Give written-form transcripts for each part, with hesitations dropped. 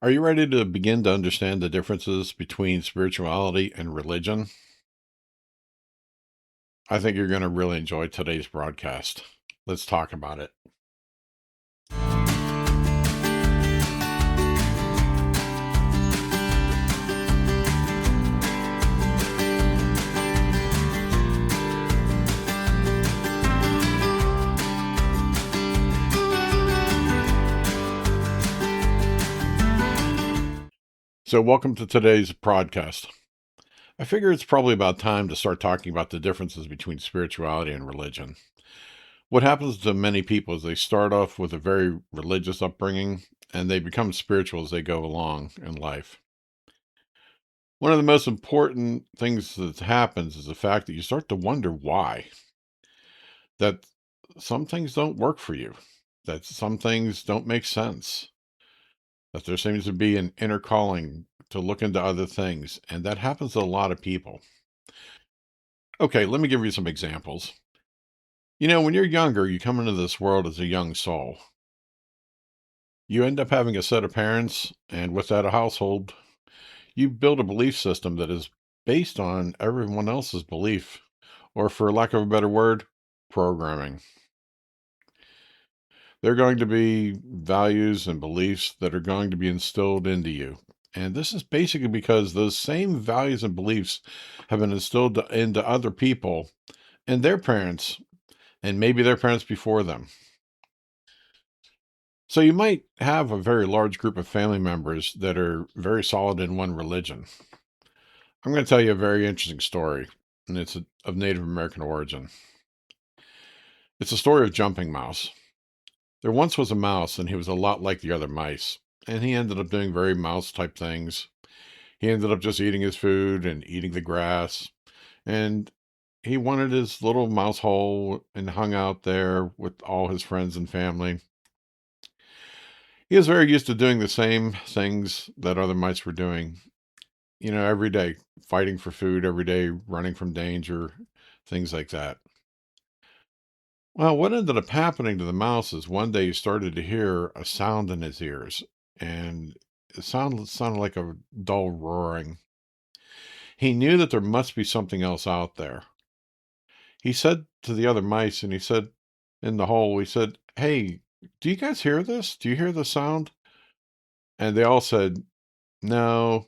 Are you ready to begin to understand the differences between spirituality and religion? I think you're going to really enjoy today's broadcast. Let's talk about it. So, welcome to today's podcast. I figure it's probably about time to start talking about the differences between spirituality and religion. What happens to many people is they start off with a very religious upbringing and they become spiritual as they go along in life. One of the most important things that happens is the fact that you start to wonder why. That some things don't work for you, that some things don't make sense, that there seems to be an inner calling to look into other things. And that happens to a lot of people. Okay, let me give you some examples. When you're younger, you come into this world as a young soul. You end up having a set of parents, and with that, a household. You build a belief system that is based on everyone else's belief, or for lack of a better word, programming. There are going to be values and beliefs that are going to be instilled into you. And this is basically because those same values and beliefs have been instilled into other people and their parents, and maybe their parents before them. So you might have a very large group of family members that are very solid in one religion. I'm going to tell you a very interesting story, and it's of Native American origin. It's a story of Jumping Mouse. There once was a mouse, and he was a lot like the other mice. And he ended up doing very mouse type things. He ended up just eating his food and eating the grass. And he wanted his little mouse hole and hung out there with all his friends and family. He was very used to doing the same things that other mice were doing, every day, fighting for food every day, running from danger, things like that. Well, what ended up happening to the mouse is one day he started to hear a sound in his ears, and it sounded like a dull roaring. He knew that there must be something else out there. He said to the other mice, and he said in the hole, he said, "Hey, do you guys hear this? Do you hear the sound?" And they all said, "No,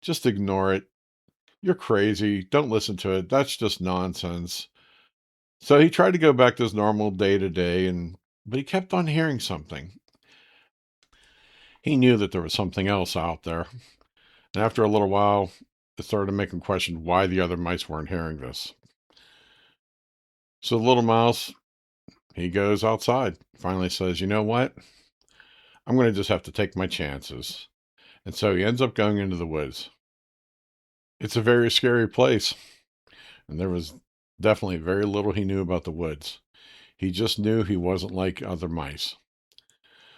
just ignore it. You're crazy. Don't listen to it. That's just nonsense." So he tried to go back to his normal day to day, but he kept on hearing something. He knew that there was something else out there. And after a little while, it started to make him question why the other mice weren't hearing this. So the little mouse, he goes outside, finally says, "You know what? I'm going to just have to take my chances." And so he ends up going into the woods. It's a very scary place. And there was definitely very little he knew about the woods. He just knew he wasn't like other mice.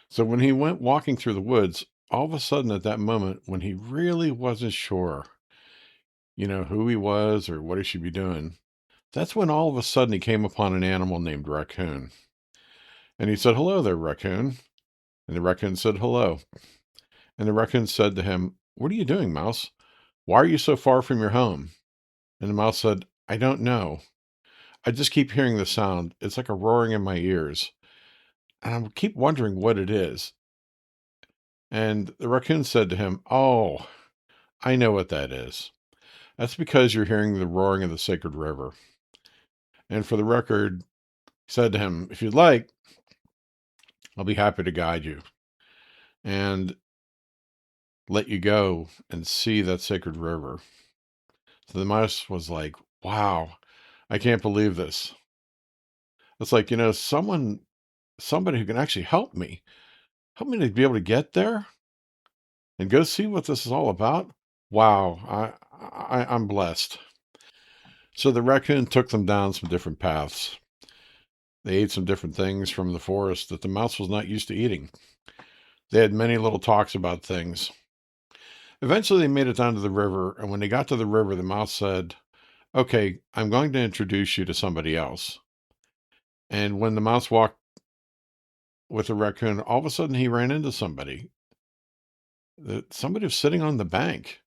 So when he went walking through the woods, all of a sudden at that moment, when he really wasn't sure, who he was or what he should be doing, that's when all of a sudden he came upon an animal named Raccoon. And he said, "Hello there, Raccoon." And the raccoon said, "Hello." And the raccoon said to him, "What are you doing, Mouse? Why are you so far from your home?" And the mouse said, "I don't know. I just keep hearing the sound. It's like a roaring in my ears. And I keep wondering what it is." And the raccoon said to him, "Oh, I know what that is. That's because you're hearing the roaring of the sacred river." And for the record, he said to him, "If you'd like, I'll be happy to guide you and let you go and see that sacred river." So the mouse was like, "Wow, I can't believe this." It's like, somebody who can actually help me to be able to get there and go see what this is all about. Wow, I'm blessed. So the raccoon took them down some different paths. They ate some different things from the forest that the mouse was not used to eating. They had many little talks about things. Eventually, they made it down to the river, and when they got to the river, the mouse said, "Okay, I'm going to introduce you to somebody else." And when the mouse walked with the raccoon, all of a sudden he ran into somebody. that somebody was sitting on the bank.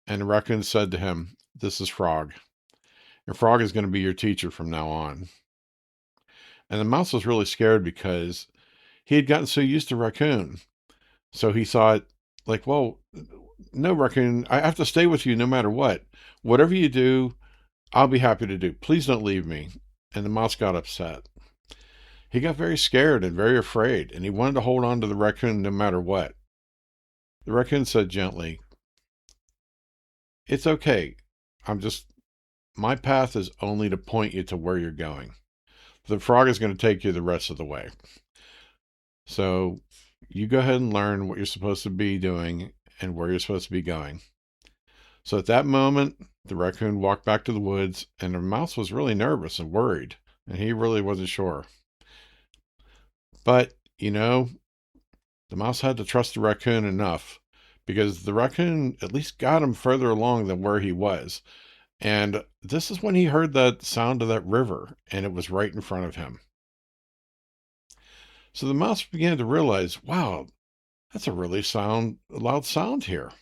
And the raccoon said to him, "This is Frog. And Frog is going to be your teacher from now on." And the mouse was really scared because he had gotten so used to raccoon. So he thought, like, well, no, raccoon, I have to stay with you no matter what. Whatever you do, I'll be happy to do. Please don't leave me. And the mouse got upset. He got very scared and very afraid, and he wanted to hold on to the raccoon no matter what. The raccoon said gently, "It's okay. I'm just, my path is only to point you to where you're going. The frog is going to take you the rest of the way. So you go ahead and learn what you're supposed to be doing and where you're supposed to be going." So at that moment, the raccoon walked back to the woods, and the mouse was really nervous and worried, and he really wasn't sure. But, the mouse had to trust the raccoon enough because the raccoon at least got him further along than where he was. And this is when he heard that sound of that river, and it was right in front of him. So the mouse began to realize, wow, that's a really loud sound here.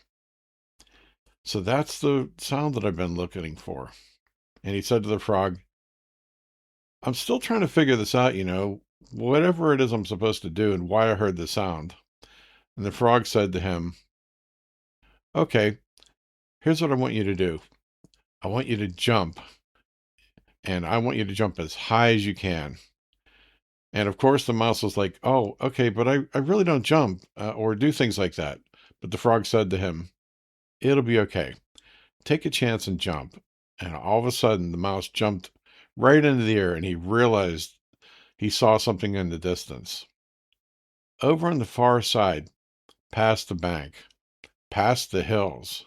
So that's the sound that I've been looking for. And he said to the frog, "I'm still trying to figure this out, whatever it is I'm supposed to do and why I heard the sound." And the frog said to him, "Okay, here's what I want you to do. I want you to jump, and I want you to jump as high as you can." And of course, the mouse was like, "Oh, okay, but I really don't jump or do things like that." But the frog said to him, "It'll be okay. Take a chance and jump." And all of a sudden, the mouse jumped right into the air, and he realized he saw something in the distance. Over on the far side, past the bank, past the hills,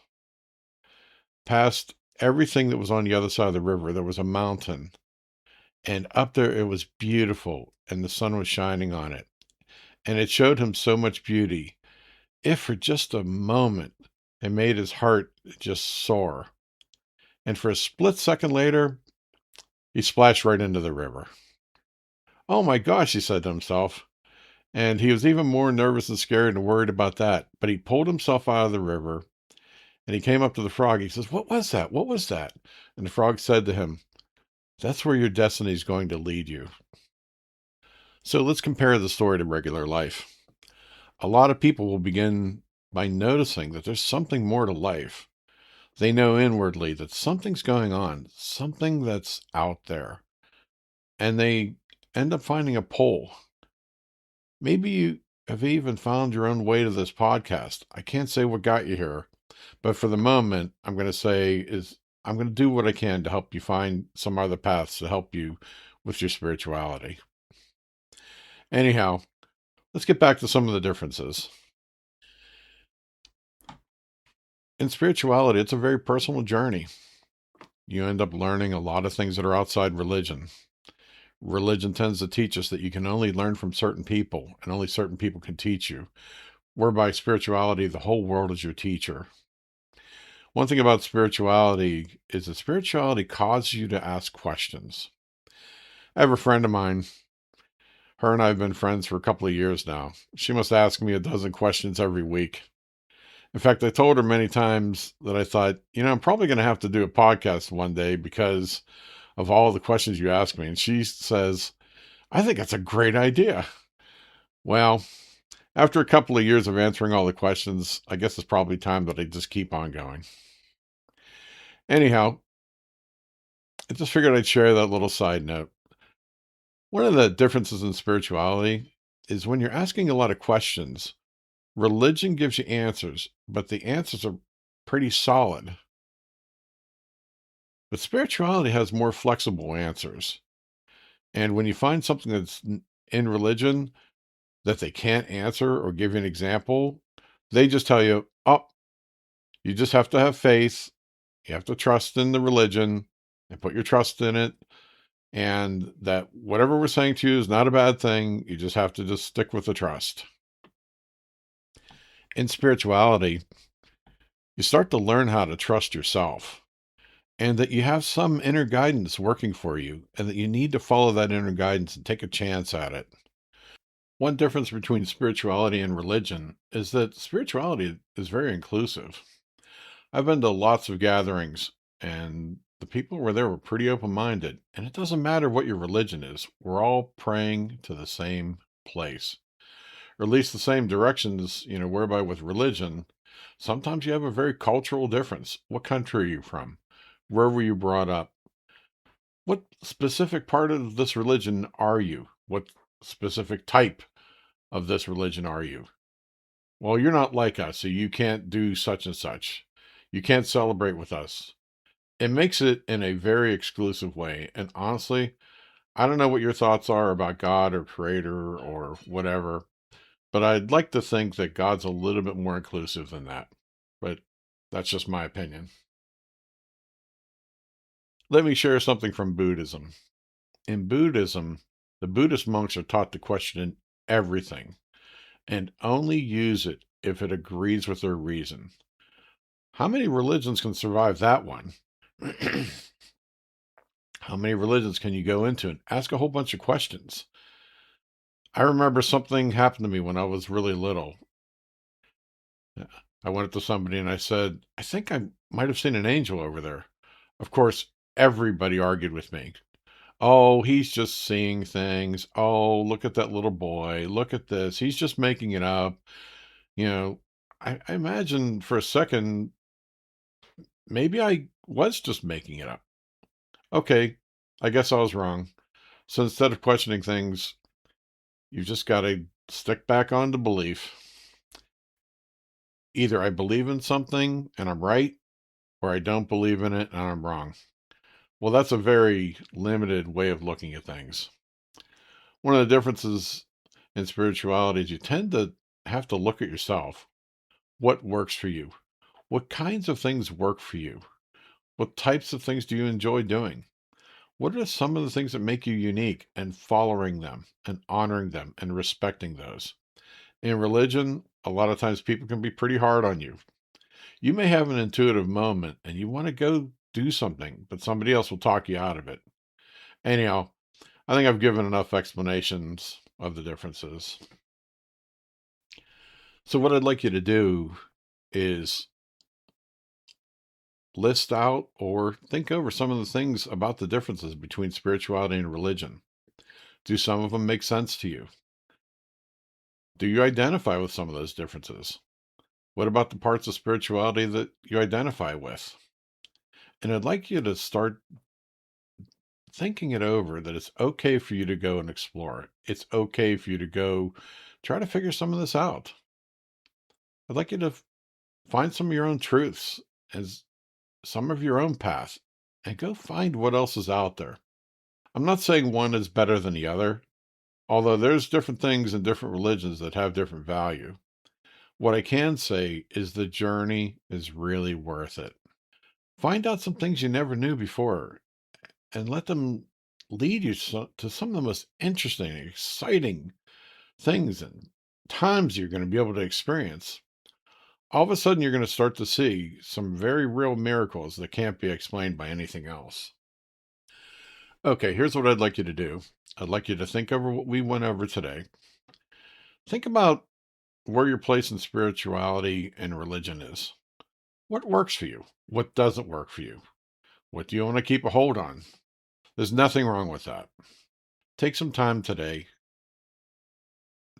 past everything that was on the other side of the river, there was a mountain. And up there, it was beautiful, and the sun was shining on it. And it showed him so much beauty. If for just a moment, it made his heart just soar. And for a split second later, he splashed right into the river. "Oh my gosh," he said to himself. And he was even more nervous and scared and worried about that. But he pulled himself out of the river and he came up to the frog. He says, "What was that? What was that?" And the frog said to him, "That's where your destiny is going to lead you." So let's compare the story to regular life. A lot of people will begin by noticing that there's something more to life. They know inwardly that something's going on, something that's out there, and they end up finding a pole. Maybe you have even found your own way to this podcast. I can't say what got you here, but for the moment, I'm going to say is I'm going to do what I can to help you find some other paths to help you with your spirituality. Anyhow, let's get back to some of the differences. In spirituality, it's a very personal journey. You end up learning a lot of things that are outside religion. Religion tends to teach us that you can only learn from certain people and only certain people can teach you, whereby spirituality, the whole world is your teacher. One thing about spirituality is that spirituality causes you to ask questions. I have a friend of mine. Her and I have been friends for a couple of years now. She must ask me a dozen questions every week. In fact, I told her many times that I thought, I'm probably going to have to do a podcast one day because of all the questions you ask me. And she says, "I think that's a great idea." Well, after a couple of years of answering all the questions, I guess it's probably time that I just keep on going. Anyhow, I just figured I'd share that little side note. One of the differences in spirituality is when you're asking a lot of questions, religion gives you answers, but the answers are pretty solid. But spirituality has more flexible answers. And when you find something that's in religion that they can't answer or give you an example, they just tell you, "Oh, you just have to have faith. You have to trust in the religion and put your trust in it. And that whatever we're saying to you is not a bad thing. You just have to just stick with the trust." In spirituality, you start to learn how to trust yourself and that you have some inner guidance working for you and that you need to follow that inner guidance and take a chance at it. One difference between spirituality and religion is that spirituality is very inclusive. I've been to lots of gatherings, and the people who were there were pretty open minded. And it doesn't matter what your religion is, we're all praying to the same place, or at least the same directions, whereby with religion, sometimes you have a very cultural difference. What country are you from? Where were you brought up? What specific part of this religion are you? What specific type of this religion are you? Well, you're not like us, so you can't do such and such. You can't celebrate with us. It makes it in a very exclusive way. And honestly, I don't know what your thoughts are about God or creator or whatever, but I'd like to think that God's a little bit more inclusive than that. But that's just my opinion. Let me share something from Buddhism. In Buddhism, the Buddhist monks are taught to question everything and only use it if it agrees with their reason. How many religions can survive that one? How many religions can you go into and ask a whole bunch of questions? I remember something happened to me when I was really little. I went up to somebody and I said, I think I might have seen an angel over there. Of course, everybody argued with me. Oh, he's just seeing things. Oh, look at that little boy. Look at this. He's just making it up. You know, I imagine for a second, maybe I was just making it up. Okay, I guess I was wrong. So instead of questioning things, you just got to stick back on to belief. Either I believe in something and I'm right, or I don't believe in it and I'm wrong. Well, that's a very limited way of looking at things. One of the differences in spirituality is you tend to have to look at yourself. What works for you? What kinds of things work for you? What types of things do you enjoy doing? What are some of the things that make you unique, and following them and honoring them and respecting those? In religion, a lot of times people can be pretty hard on you. You may have an intuitive moment and you want to go do something, but somebody else will talk you out of it. Anyhow, I think I've given enough explanations of the differences. So, what I'd like you to do is list out or think over some of the things about the differences between spirituality and religion. Do some of them make sense to you? Do you identify with some of those differences? What about the parts of spirituality that you identify with? And I'd like you to start thinking it over, that it's okay for you to go and explore it. It's okay for you to go try to figure some of this out. I'd like you to find some of your own truths as some of your own path and go find what else is out there. I'm not saying one is better than the other, although there's different things in different religions that have different value. What I can say is the journey is really worth it. Find out some things you never knew before and let them lead you to some of the most interesting, exciting things and times you're going to be able to experience. All of a sudden, you're going to start to see some very real miracles that can't be explained by anything else. Okay, here's what I'd like you to do. I'd like you to think over what we went over today. Think about where your place in spirituality and religion is. What works for you? What doesn't work for you? What do you want to keep a hold on? There's nothing wrong with that. Take some time today.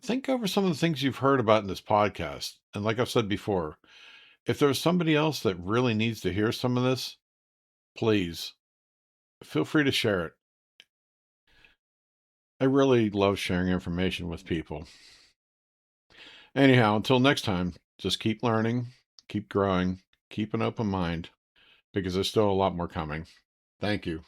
Think over some of the things you've heard about in this podcast. And like I've said before, if there's somebody else that really needs to hear some of this, please feel free to share it. I really love sharing information with people. Anyhow, until next time, just keep learning, keep growing, keep an open mind, because there's still a lot more coming. Thank you.